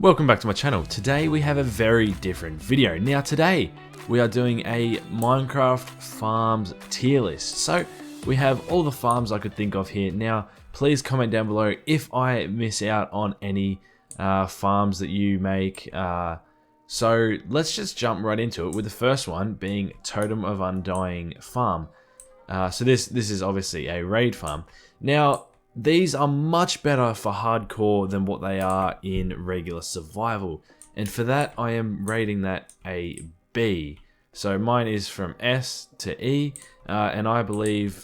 Welcome back to my channel. Today we have a very different video. Now today we are doing a Minecraft farms tier list. So we have all the farms I could think of here. Now please comment down below if I miss out on any farms that you make. So let's just jump right into it with the first one being Totem of Undying Farm. So this is obviously a raid farm. Now these are much better for hardcore than what they are in regular survival, and for that I am rating that a B. So mine is from S to E, and I believe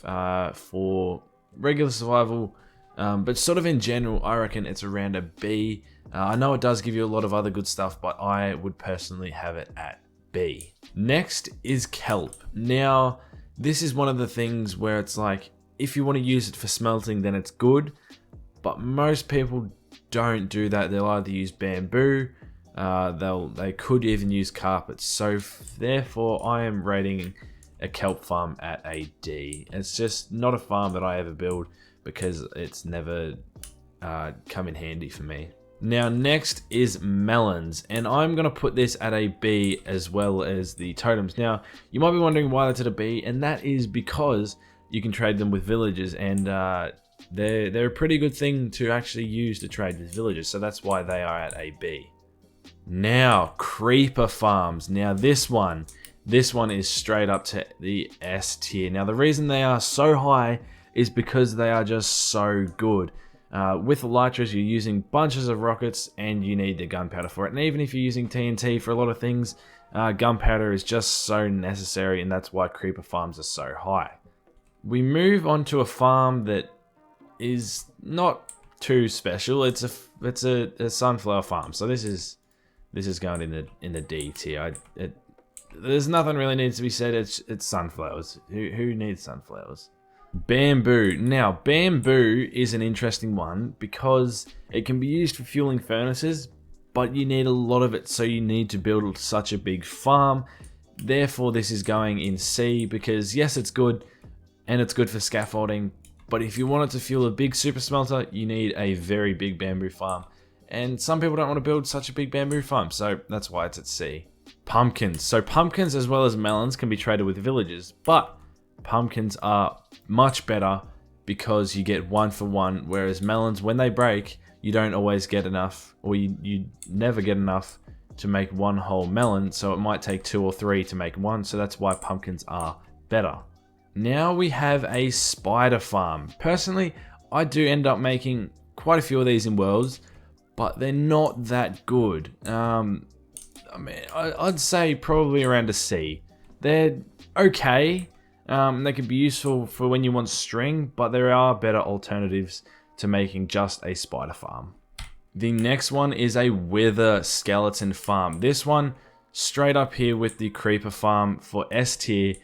for regular survival, but sort of in general, I reckon it's around a B. I know it does give you a lot of other good stuff, but I would personally have it at B. Next is Kelp. Now this is one of the things where it's like, if you want to use it for smelting, then it's good, but most people don't do that. They'll either use bamboo, they could even use carpet. So therefore I am rating a kelp farm at a D. It's just not a farm that I ever build because it's never come in handy for me. Now next is melons, and I'm going to put this at a B as well as the totems. Now you might be wondering why that's at a B, and that is because you can trade them with villagers, and they're a pretty good thing to actually use to trade with villagers, so that's why they are at a B. Now creeper farms. Now this one is straight up to the S tier. Now the reason they are so high is because they are just so good. With elytras you're using bunches of rockets and you need the gunpowder for it, and even if you're using TNT for a lot of things, gunpowder is just so necessary, and that's why creeper farms are so high. We move on to a farm that is not too special. It's a sunflower farm. So this is going in the D tier. There's nothing really needs to be said. It's sunflowers. Who needs sunflowers? Bamboo. Now bamboo is an interesting one because it can be used for fueling furnaces, but you need a lot of it, so you need to build such a big farm. Therefore this is going in C because yes, it's good. And it's good for scaffolding, but if you want it to fuel a big super smelter, you need a very big bamboo farm. And some people don't want to build such a big bamboo farm, so that's why it's at C. Pumpkins. So pumpkins as well as melons can be traded with villagers, but pumpkins are much better because you get 1 for 1, whereas melons, when they break, you don't always get enough, or you never get enough to make one whole melon, so it might take 2 or 3 to make one, so that's why pumpkins are better. Now we have a spider farm. Personally, I do end up making quite a few of these in Worlds, but they're not that good. I mean, I'd say probably around a C. They're okay. They can be useful for when you want string, but there are better alternatives to making just a spider farm. The next one is a wither skeleton farm. This one straight up here with the creeper farm for S tier.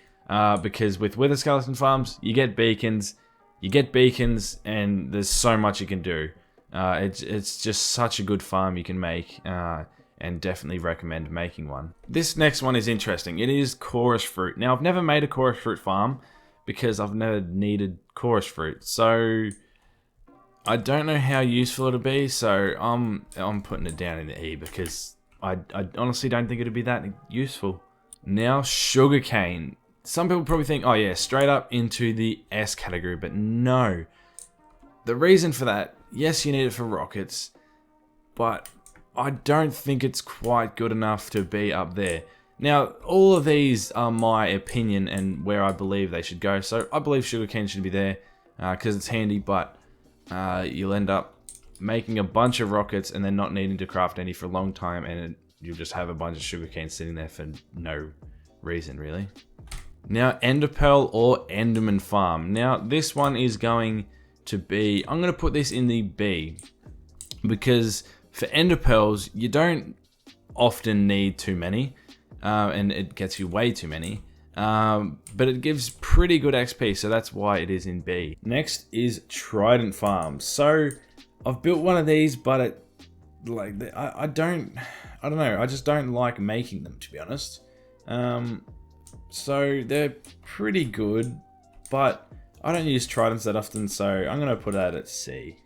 Because with wither skeleton farms, you get beacons, and there's so much you can do. It's just such a good farm you can make, and definitely recommend making one. This next one is interesting. It is chorus fruit. Now, I've never made a chorus fruit farm because I've never needed chorus fruit, so I don't know how useful it'll be. So I'm putting it down in the E because I honestly don't think it'll be that useful. Now, sugarcane. Some people probably think, oh yeah, straight up into the S category, but no. The reason for that, yes, you need it for rockets, but I don't think it's quite good enough to be up there. Now, all of these are my opinion and where I believe they should go. So I believe sugarcane should be there because it's handy, but you'll end up making a bunch of rockets and then not needing to craft any for a long time, and you'll just have a bunch of sugarcane sitting there for no reason, really. Now, Enderpearl or Enderman Farm. Now, this one is going to be, I'm going to put this in the B, because for Enderpearls, you don't often need too many, and it gets you way too many, but it gives pretty good XP, so that's why it is in B. Next is Trident Farm. So, I've built one of these, but I don't know, I just don't like making them, to be honest. So they're pretty good, but I don't use tridents that often, so I'm going to put that at C.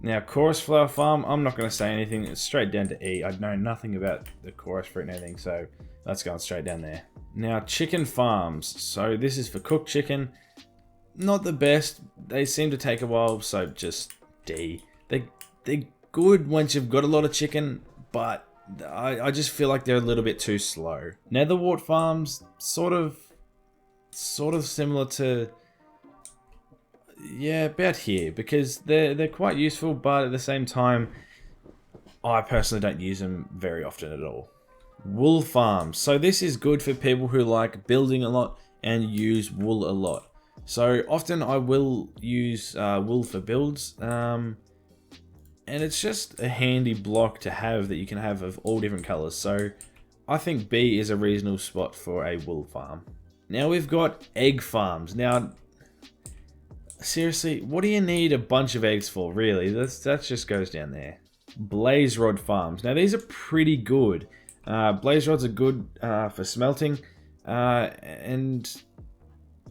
Now, Chorus Flower Farm, I'm not going to say anything. It's straight down to E. I know nothing about the chorus fruit and anything, so that's going straight down there. Now, Chicken Farms. So this is for cooked chicken. Not the best. They seem to take a while, so just D. They're good once you've got a lot of chicken, but I just feel like they're a little bit too slow. Netherwart Farms, sort of similar to... yeah, about here, because they're quite useful, but at the same time, I personally don't use them very often at all. Wool Farms. So this is good for people who like building a lot and use wool a lot. So often I will use wool for builds, and it's just a handy block to have that you can have of all different colors. So I think B is a reasonable spot for a wool farm. Now we've got egg farms. Now, seriously, what do you need a bunch of eggs for, really? That just goes down there. Blaze Rod Farms. Now, these are pretty good. Blaze Rods are good for smelting. And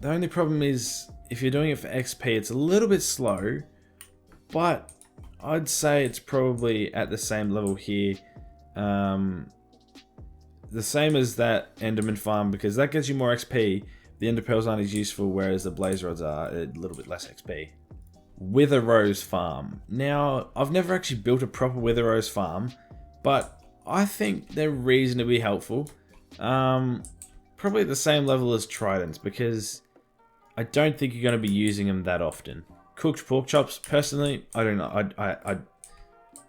the only problem is, if you're doing it for XP, it's a little bit slow. But I'd say it's probably at the same level here. The same as that Enderman farm, because that gets you more XP. The Ender Pearls aren't as useful, whereas the Blaze Rods are a little bit less XP. Wither Rose Farm. Now, I've never actually built a proper Wither Rose farm, but I think they're reasonably helpful. Probably at the same level as Tridents, because I don't think you're going to be using them that often. Cooked pork chops, personally, I don't know.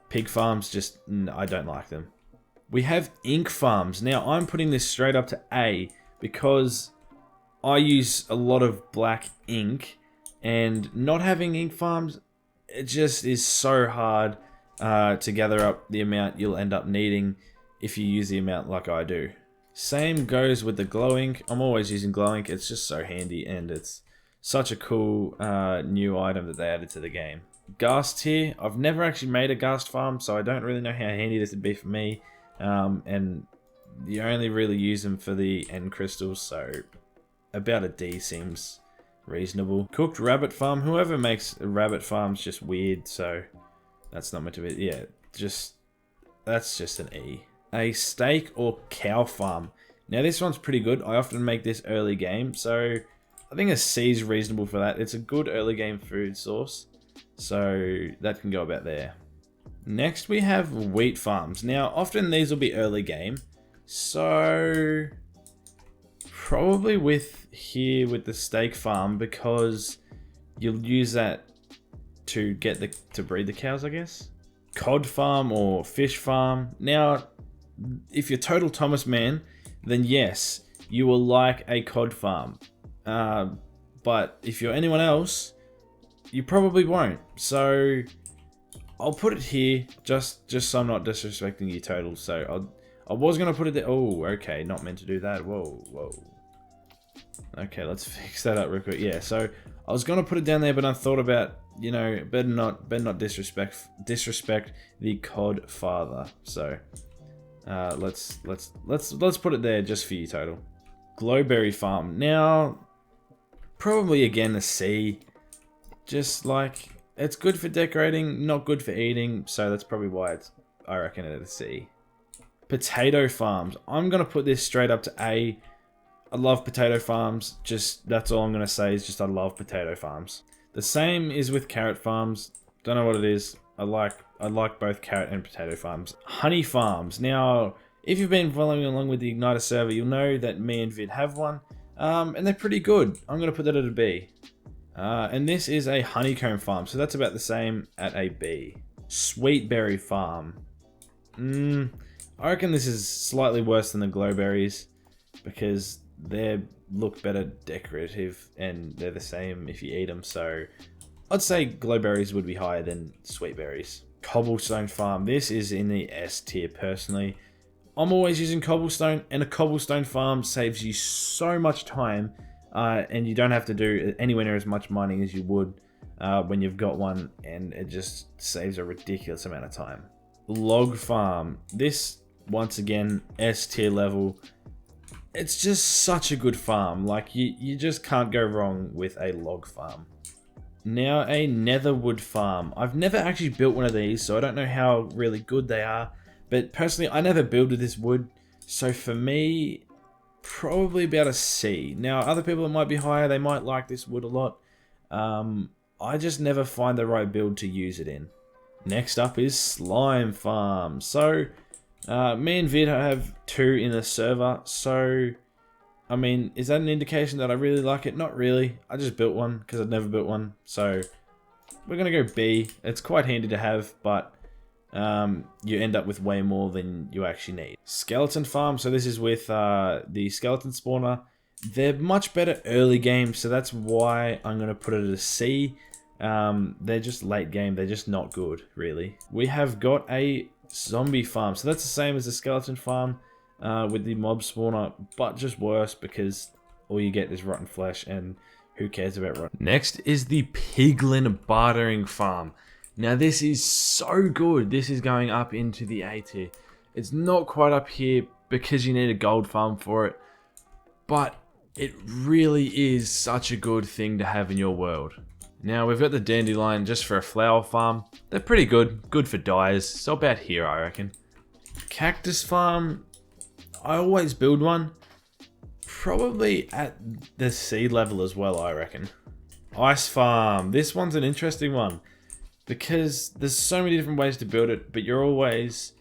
Pig farms, just, I don't like them. We have ink farms. Now, I'm putting this straight up to A, because I use a lot of black ink, and not having ink farms, it just is so hard to gather up the amount you'll end up needing if you use the amount like I do. Same goes with the glow ink. I'm always using glow ink. It's just so handy, and it's such a cool new item that they added to the game. Ghast here. I've never actually made a ghast farm, so I don't really know how handy this would be for me. And you only really use them for the end crystals, so about a D seems reasonable. Cooked rabbit farm. Whoever makes a rabbit farm's just weird, so that's not meant to be. Yeah, that's just an E. A steak or cow farm. Now this one's pretty good. I often make this early game, so I think a C is reasonable for that. It's a good early game food source, so that can go about there. Next we have wheat farms. Now often these will be early game, so probably with the steak farm, because you'll use that to get to breed the cows, I guess. Cod farm or fish farm. Now, if you're Total Thomas man, then yes, you will like a cod farm. But if you're anyone else, you probably won't. So I'll put it here just so I'm not disrespecting you, Total. So I was gonna put it there. Oh, okay, not meant to do that. Whoa. Okay, let's fix that up real quick. Yeah, so I was gonna put it down there, but I thought about, you know, better not disrespect the cod father. So let's put it there just for you, Total. Glowberry farm. Now, probably again a C. Just like, it's good for decorating, not good for eating, so that's probably why I reckon it at a C. Potato farms. I'm gonna put this straight up to A. I love potato farms. Just, that's all I'm gonna say, is just I love potato farms. The same is with carrot farms. Don't know what it is. I like both carrot and potato farms. Honey farms. Now, if you've been following along with the Igniter server, you'll know that me and Vid have one, and they're pretty good. I'm gonna put that at a B. And this is a honeycomb farm, so that's about the same at a B. Sweetberry farm. I reckon this is slightly worse than the glowberries, because they look better decorative and they're the same if you eat them, so I'd say glowberries would be higher than sweetberries. Cobblestone farm. This is in the S tier personally. I'm always using cobblestone, and a cobblestone farm saves you so much time, and you don't have to do anywhere near as much mining as you would when you've got one, and it just saves a ridiculous amount of time. Log farm. This, once again, S tier level. It's just such a good farm. Like, you just can't go wrong with a log farm. Now a Netherwood Farm. I've never actually built one of these, so I don't know how really good they are. But personally, I never builded this wood, so for me, probably about a C. Now, other people that might be higher, they might like this wood a lot. I just never find the right build to use it in. Next up is Slime Farm. So, me and Vid have 2 in the server, so I mean, is that an indication that I really like it? Not really. I just built one because I've never built one. So we're going to go B. It's quite handy to have, but you end up with way more than you actually need. Skeleton Farm. So this is with the skeleton spawner. They're much better early game, so that's why I'm going to put it at a C. They're just late game. They're just not good, really. We have got a zombie farm. So that's the same as the skeleton farm. With the mob spawner, but just worse because all you get is rotten flesh, and who cares about rotten. Next is the Piglen Bartering Farm. Now this is so good. This is going up into the A tier. It's not quite up here because you need a gold farm for it, but it really is such a good thing to have in your world. Now we've got the Dandelion just for a flower farm. They're pretty good. Good for dyes. So about here, I reckon. Cactus Farm. I always build one, probably at the C level as well, I reckon. Ice Farm. This one's an interesting one because there's so many different ways to build it, but you're always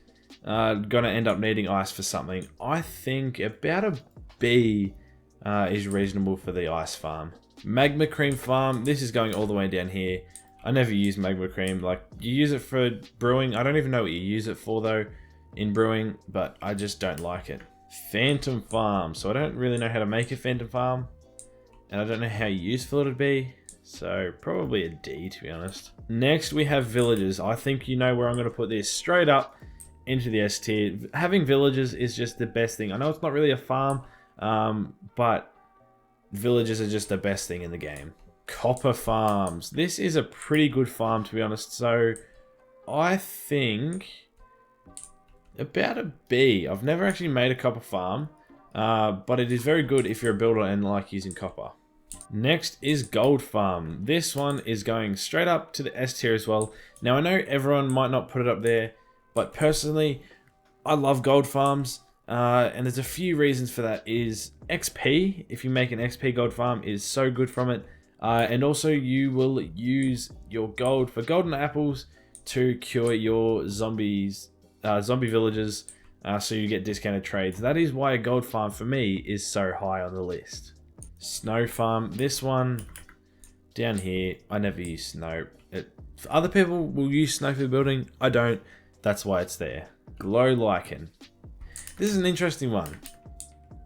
going to end up needing ice for something. I think about a B is reasonable for the Ice Farm. Magma Cream Farm. This is going all the way down here. I never use Magma Cream. Like, you use it for brewing. I don't even know what you use it for, though, in brewing, but I just don't like it. Phantom Farm. So I don't really know how to make a Phantom Farm, and I don't know how useful it would be, so probably a D, to be honest. Next we have villages. I think you know where I'm going to put this, straight up into the S tier. Having villages is just the best thing. I know it's not really a farm, but villages are just the best thing in the game. Copper Farms. This is a pretty good farm, to be honest, so I think about a B. I've never actually made a copper farm, but it is very good if you're a builder and like using copper. Next is Gold Farm. This one is going straight up to the S tier as well. Now I know everyone might not put it up there, but personally, I love gold farms, and there's a few reasons for that. Is XP, if you make an XP gold farm, is so good from it, and also you will use your gold for golden apples to cure your zombie villages, so you get discounted trades. That is why a gold farm for me is so high on the list. Snow Farm. This one down here, I never use snow. Other people will use snow for building. I don't. That's why it's there. Glow Lichen. This is an interesting one,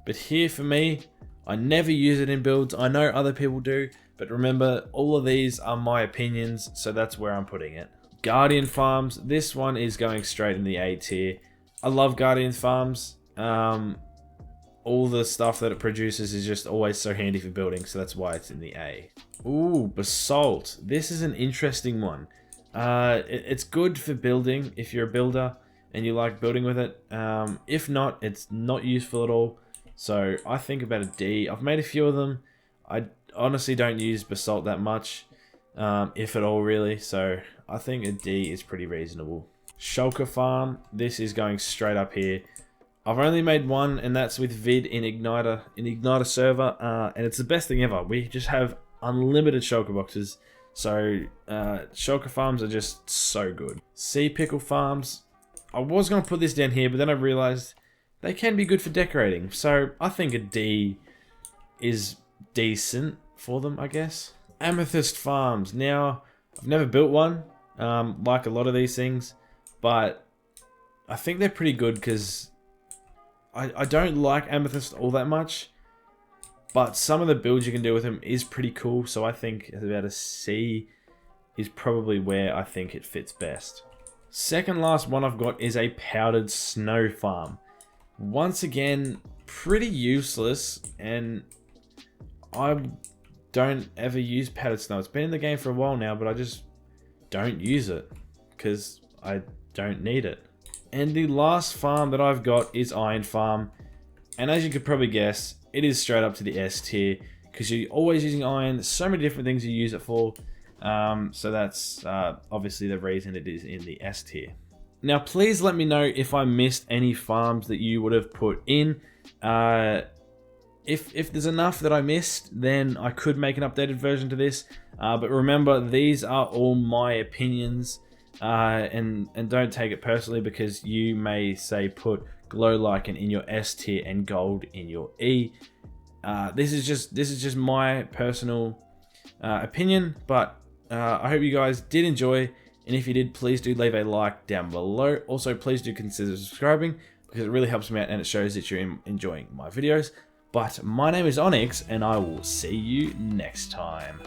but here for me, I never use it in builds. I know other people do, but remember, all of these are my opinions, so that's where I'm putting it. Guardian Farms. This one is going straight in the A tier. I love Guardian Farms. All the stuff that it produces is just always so handy for building, so that's why it's in the A. Ooh, Basalt. This is an interesting one. It's good for building if you're a builder and you like building with it. If not, it's not useful at all. So I think about a D. I've made a few of them. I honestly don't use Basalt that much, if at all really. So I think a D is pretty reasonable. Shulker Farm. This is going straight up here. I've only made one, and that's with Vid in Igniter server, and it's the best thing ever. We just have unlimited shulker boxes, so shulker farms are just so good. Sea Pickle Farms. I was going to put this down here, but then I realized they can be good for decorating, so I think a D is decent for them, I guess. Amethyst Farms. Now, I've never built one, like a lot of these things, but I think they're pretty good because I don't like Amethyst all that much, but some of the builds you can do with them is pretty cool, so I think about a C is probably where I think it fits best. Second last one I've got is a Powdered Snow Farm. Once again, pretty useless, and I don't ever use Powdered Snow. It's been in the game for a while now, but I just don't use it because I don't need it. And the last farm that I've got is Iron Farm, and as you could probably guess, it is straight up to the S tier because you're always using iron. So many different things you use it for, So that's obviously the reason it is in the S tier. Now, please let me know if I missed any farms that you would have put in. If there's enough that I missed, then I could make an updated version to this. But remember, these are all my opinions, and don't take it personally, because you may say put glow lichen in your S tier and gold in your E. This is just my personal opinion, but I hope you guys did enjoy. And if you did, please do leave a like down below. Also, please do consider subscribing, because it really helps me out and it shows that you're enjoying my videos. But my name is Onyxx, and I will see you next time.